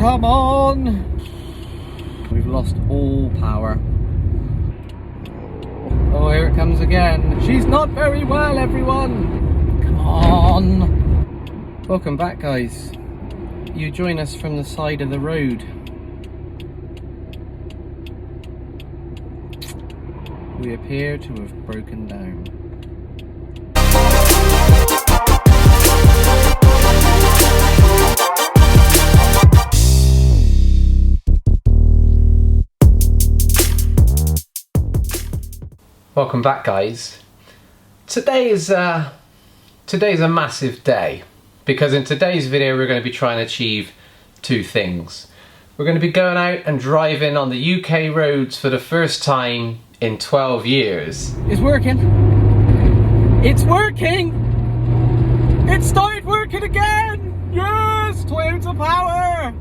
come on! We've lost all power. Oh, here it comes again. She's not very well, everyone! Come on! Welcome back, guys. You join us from the side of the road. We appear to have broken down. Welcome back, guys. Today is a massive day, because in today's video we're going to be trying to achieve two things. We're going to be going out and driving on the UK roads for the first time in 12 years. It's working. It's working! It started working again! Yes! Toyota power!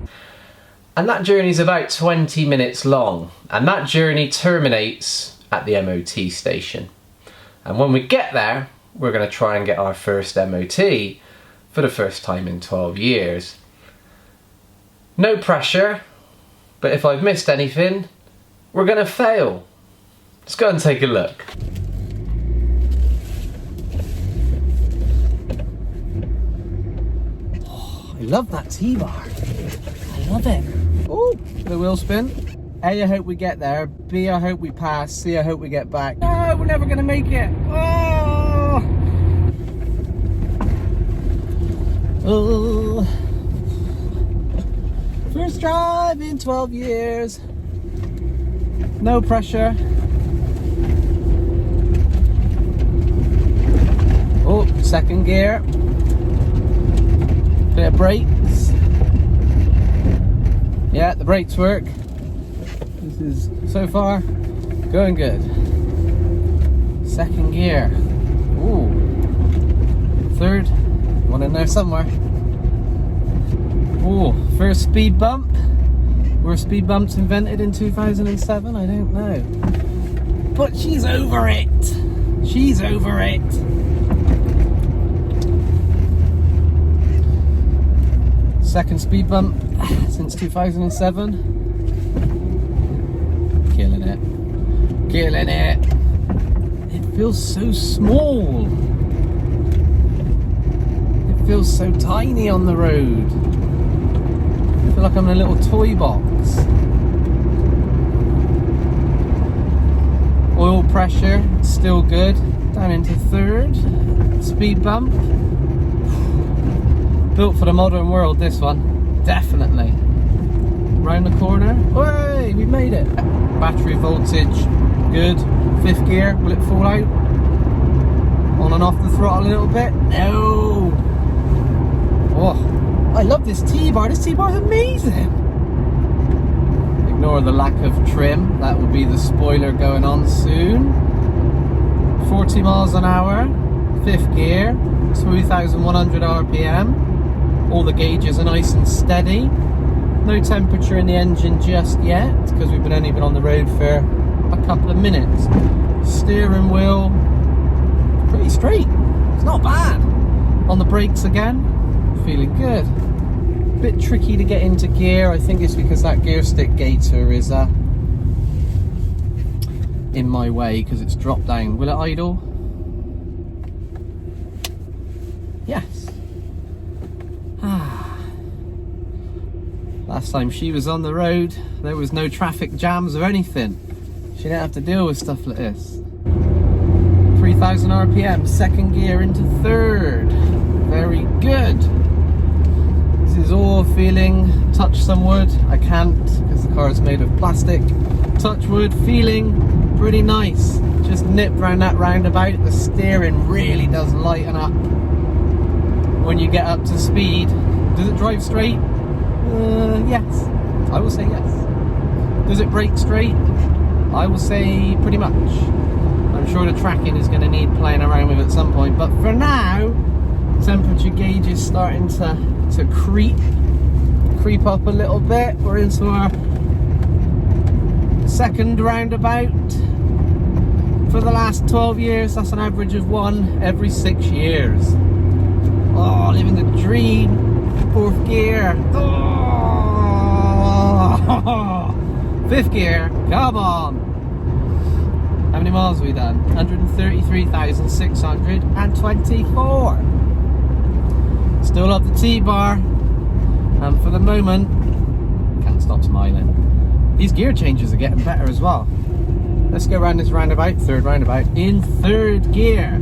And that journey is about 20 minutes long, and that journey terminates at the MOT station. And when we get there, we're going to try and get our first MOT for the first time in 12 years. No pressure, but if I've missed anything, we're going to fail. Let's go and take a look. Oh, I love that T-bar. I love it. Oh, the wheel spin. A, I hope we get there. B, I hope we pass. C, I hope we get back. No, we're never going to make it. Oh! Oh! First drive in 12 years. No pressure. Oh, second gear. Bit of brakes. Yeah, the brakes work. This is, so far, going good. Second gear. Ooh. Third. One in there somewhere. Ooh. First speed bump. Were speed bumps invented in 2007? I don't know. But she's over it. She's over it. Second speed bump since 2007. Killing it. Killing it. It feels so small. It feels so tiny on the road. I feel like I'm in a little toy box. Oil pressure, still good. Down into third. Speed bump. Built for the modern world, this one. Definitely. Round the corner. Hey, we made it. Battery voltage, good. Fifth gear, will it fall out? On and off the throttle a little bit? No! Oh, I love this T-bar. This T-bar is amazing. Ignore the lack of trim. That will be the spoiler going on soon. 40 miles an hour. Fifth gear. 2,100 RPM. All the gauges are nice and steady. No temperature in the engine just yet, because we've only been on the road for a couple of minutes. Steering wheel, pretty straight. It's not bad. On the brakes again, feeling good. Bit tricky to get into gear. I think it's because that gear stick gaiter is in my way, because it's dropped down. Will it idle? Yes. Last time she was on the road, there was no traffic jams or anything. She didn't have to deal with stuff like this. 3,000 RPM, second gear into third. Very good. This is all feeling, touch some wood. I can't, because the car is made of plastic. Touch wood, feeling pretty nice. Just nip round that roundabout. The steering really does lighten up when you get up to speed. Does it drive straight? Yes, I will say yes. Does it brake straight? I will say pretty much. I'm sure the tracking is going to need playing around with at some point, but for now, temperature gauge is starting to creep up a little bit. We're into our second roundabout for the last 12 years. That's an average of one every 6 years. Oh, living the dream. Fourth gear. Oh, Fifth gear, come on. How many miles have we done? 133,624. Still up the T-bar. And for the moment, can't stop smiling. These gear changes are getting better as well. Let's go around this roundabout, third roundabout, in third gear.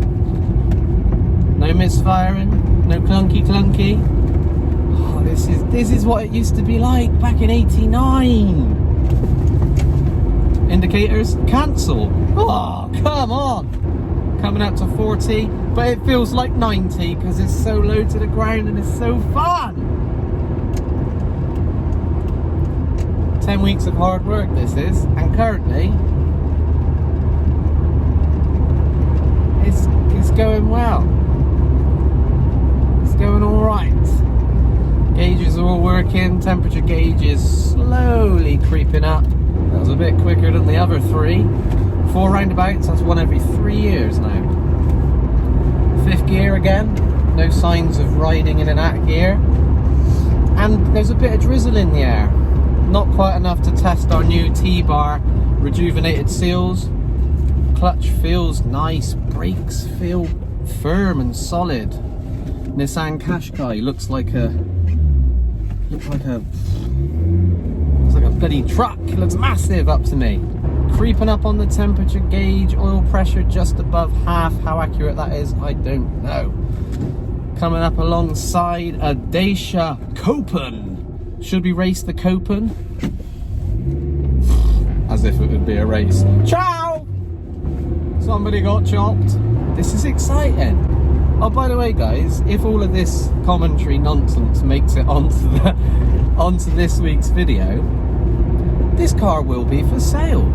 No misfiring, no clunky. Oh, this is what it used to be like back in '89. Indicators, cancel. Oh, come on. Coming up to 40, but it feels like 90 because it's so low to the ground and it's so fun. 10 weeks of hard work this is, and currently it's going well. It's going all right. Gauges are all working. Temperature gauge is slowly creeping up. That was a bit quicker than the other 3. 4 roundabouts, that's one every 3 years now. Fifth gear again, no signs of riding in and out of gear. And there's a bit of drizzle in the air. Not quite enough to test our new T-bar rejuvenated seals. Clutch feels nice, brakes feel firm and solid. Nissan Qashqai looks like a bloody truck. It looks massive up to me. Creeping up on the temperature gauge, oil pressure just above half. How accurate that is, I don't know. Coming up alongside a Dacia Copen. Should we race the Copen? As if it would be a race. Ciao! Somebody got chopped. This is exciting. Oh, by the way, guys, if all of this commentary nonsense makes it onto this week's video, this car will be for sale.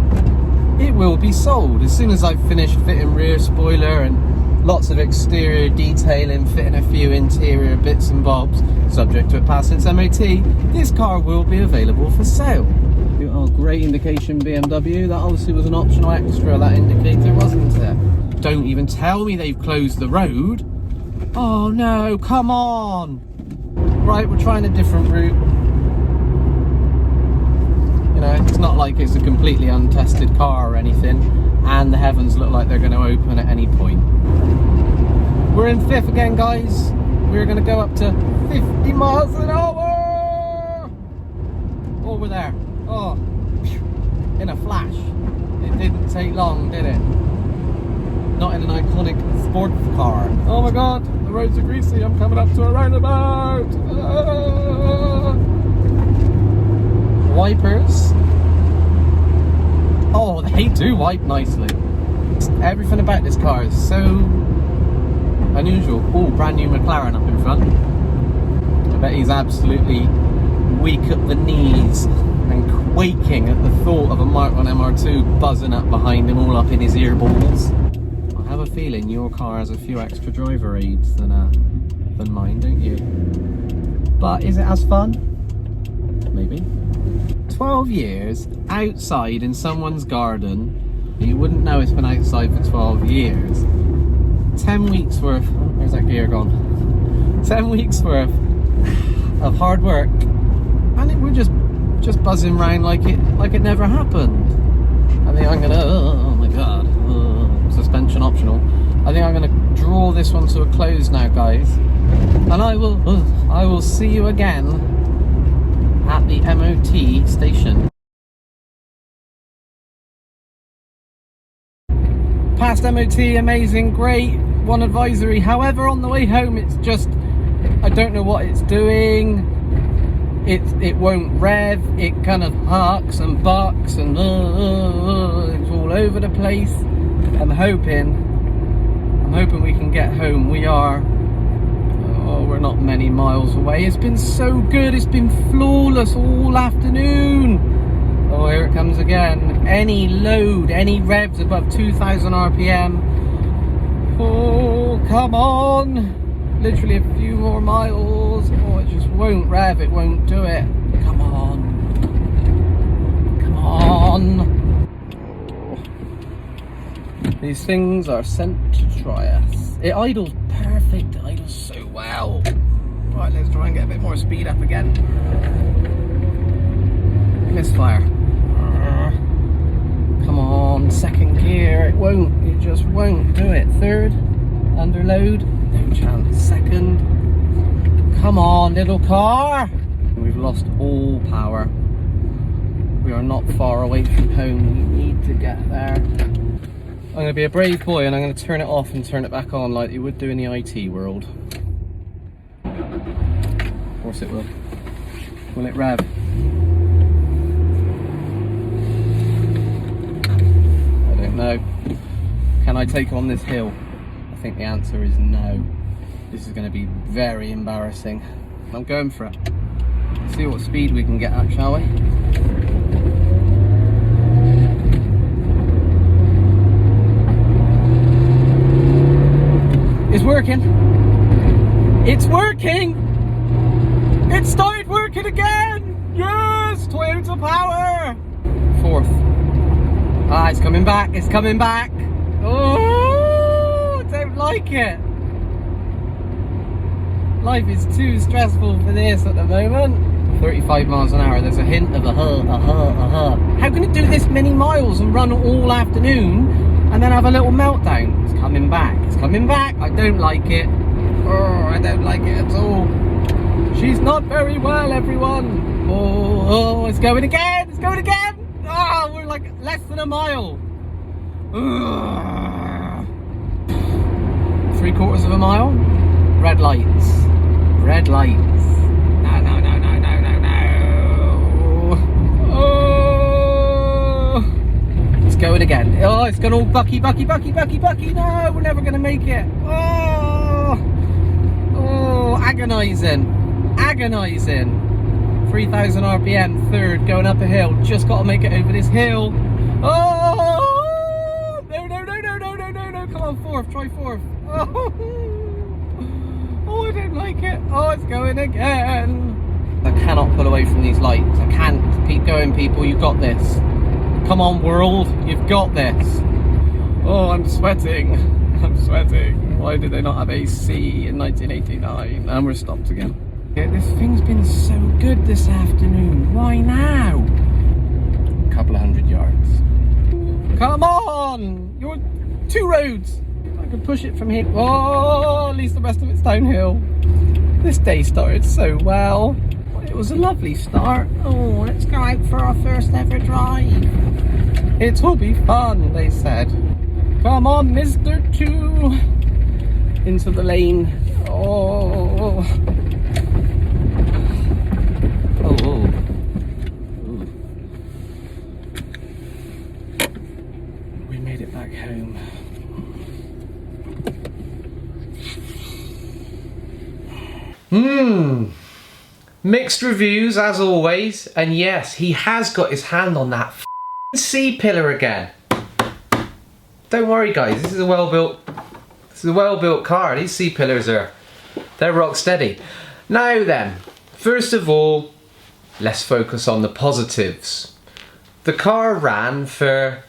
It will be sold as soon as I've finished fitting rear spoiler and lots of exterior detailing, fitting a few interior bits and bobs, subject to it passing its MOT. This car will be available for sale. Oh, great indication BMW. That obviously was an optional extra, that indicator, wasn't it? Don't even tell me they've closed the road. Oh no, come on. Right, we're trying a different route. You know, it's not like it's a completely untested car or anything, and the heavens look like they're going to open at any point. We're in fifth again, guys. We're going to go up to 50 miles an hour. Oh, we're there. Oh, in a flash. It didn't take long, did it? Not in an iconic sports car. Oh my god, the roads are greasy. I'm coming up to a roundabout. Wipers. Oh, they do wipe nicely. Everything about this car is so unusual. Oh, brand new McLaren up in front. I bet he's absolutely weak at the knees and quaking at the thought of a Mark 1 MR2 buzzing up behind him, all up in his ear balls. I have a feeling your car has a few extra driver aids than mine, don't you? But is it as fun? Maybe. 12 years outside in someone's garden. You wouldn't know it's been outside for 12 years. 10 weeks worth. Oh, where's that gear gone? 10 weeks worth of hard work, and we're just buzzing around like it never happened. I think I'm gonna. Oh my god. Suspension optional. I think I'm gonna draw this one to a close now, guys. And I will see you again at the MOT station. Past MOT, amazing, great, one advisory. However, on the way home, it's just, I don't know what it's doing. It won't rev. It kind of harks and barks and it's all over the place. I'm hoping we can get home. We're not many miles away. It's been so good. It's been flawless all afternoon. Oh, here it comes again. Any load, any revs above 2,000 RPM. Oh, come on. Literally a few more miles. Oh, it just won't rev. It won't do it. Come on. Come on. These things are sent to try us. It idles perfect. It idles so well. Right, let's try and get a bit more speed up again. Misfire. won't do it. Third, under load, no chance. Second, come on, little car. We've lost all power. We are not far away from home. We need to get there. I'm going to be a brave boy and I'm going to turn it off and turn it back on like you would do in the IT world. Of course it will. Will it rev? I don't know. Can I take on this hill? I think the answer is no. This is going to be very embarrassing. I'm going for it. Let's see what speed we can get at, shall we? It's working. It's working. It started working again. Yes, Toyota power. Fourth. Ah, it's coming back. It's coming back. Oh, I don't like it. Life is too stressful for this at the moment. 35 miles an hour. There's a hint of a How can it do this many miles and run all afternoon and then have a little meltdown? It's coming back. It's coming back. I don't like it. Oh, I don't like it at all. She's not very well, everyone. Oh, it's going again. It's going again. Oh, we're like less than a mile. Ugh. 3/4 of a mile. Red lights. Red lights. No, no, no, no, no, no, no. Oh. It's going again. Oh, it's gone all bucky. No, we're never going to make it. Oh, agonising. 3,000 RPM, third, going up a hill. Just got to make it over this hill. Oh, no. Come on, fourth, try fourth. Oh, I don't like it. Oh, it's going again. I cannot pull away from these lights. I can't. Keep going, people. You've got this. Come on, world. You've got this. Oh, I'm sweating. Why did they not have AC in 1989? And we're stopped again. Yeah, this thing's been so good this afternoon. Why now? A couple of 100 yards. Come on! You're 2 roads. I can push it from here. Oh, at least the rest of it's downhill. This day started so well. It was a lovely start. Oh, let's go out for our first ever drive. It will be fun, they said. Come on, Mr. 2. Into the lane. Oh. We made it back home. Mixed reviews as always, and yes, he has got his hand on that C-pillar again. Don't worry guys, this is a well-built car. These C-pillars they're rock steady. Now then, first of all, let's focus on the positives. The car ran for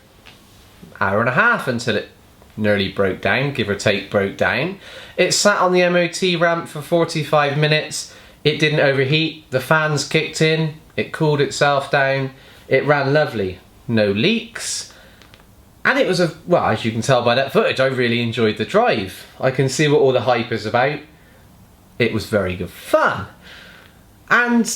an hour and a half until it nearly broke down, give or take broke down. It sat on the MOT ramp for 45 minutes. It didn't overheat, the fans kicked in, it cooled itself down, it ran lovely, no leaks. And it was well, as you can tell by that footage, I really enjoyed the drive. I can see what all the hype is about. It was very good fun. And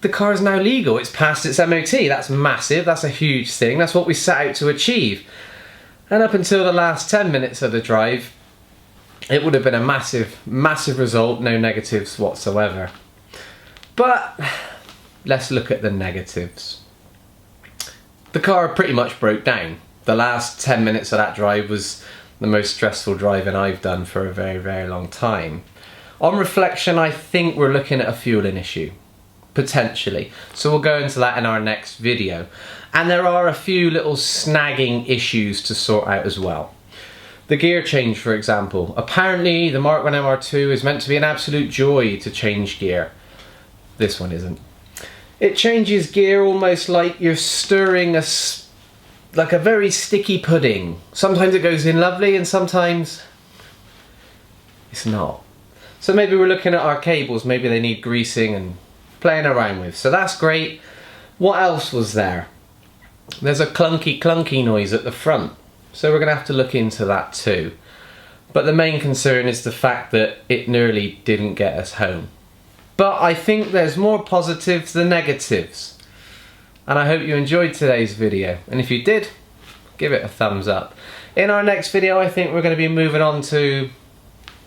the car is now legal, it's passed its MOT, that's massive, that's a huge thing, that's what we set out to achieve. And up until the last 10 minutes of the drive, it would have been a massive result, no negatives whatsoever. But let's look at the negatives. The car pretty much broke down. The last 10 minutes of that drive was the most stressful driving I've done for a very, very long time. On reflection, I think we're looking at a fueling issue, potentially. So we'll go into that in our next video. And there are a few little snagging issues to sort out as well. The gear change, for example. Apparently the Mark 1 MR2 is meant to be an absolute joy to change gear. This one isn't. It changes gear almost like you're stirring like a very sticky pudding. Sometimes it goes in lovely and sometimes it's not. So maybe we're looking at our cables, maybe they need greasing and playing around with. So that's great. What else was there? There's a clunky noise at the front. So we're going to have to look into that too. But the main concern is the fact that it nearly didn't get us home. But I think there's more positives than negatives. And I hope you enjoyed today's video. And if you did, give it a thumbs up. In our next video, I think we're going to be moving on to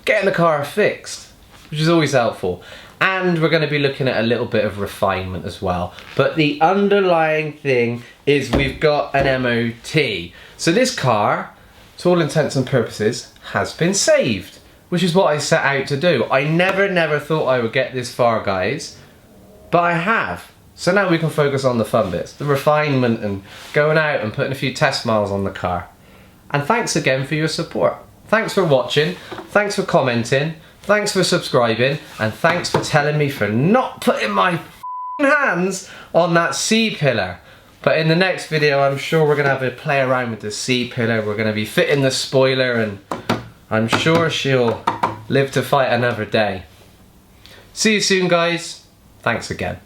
getting the car fixed, which is always helpful. And we're going to be looking at a little bit of refinement as well. But the underlying thing is we've got an MOT. So this car, to all intents and purposes, has been saved, which is what I set out to do. I never thought I would get this far, guys, but I have. So now we can focus on the fun bits, the refinement and going out and putting a few test miles on the car. And thanks again for your support. Thanks for watching, thanks for commenting, thanks for subscribing, and thanks for telling me for not putting my hands on that C-pillar. But in the next video, I'm sure we're going to have a play around with the C-pillar. We're going to be fitting the spoiler, and I'm sure she'll live to fight another day. See you soon, guys. Thanks again.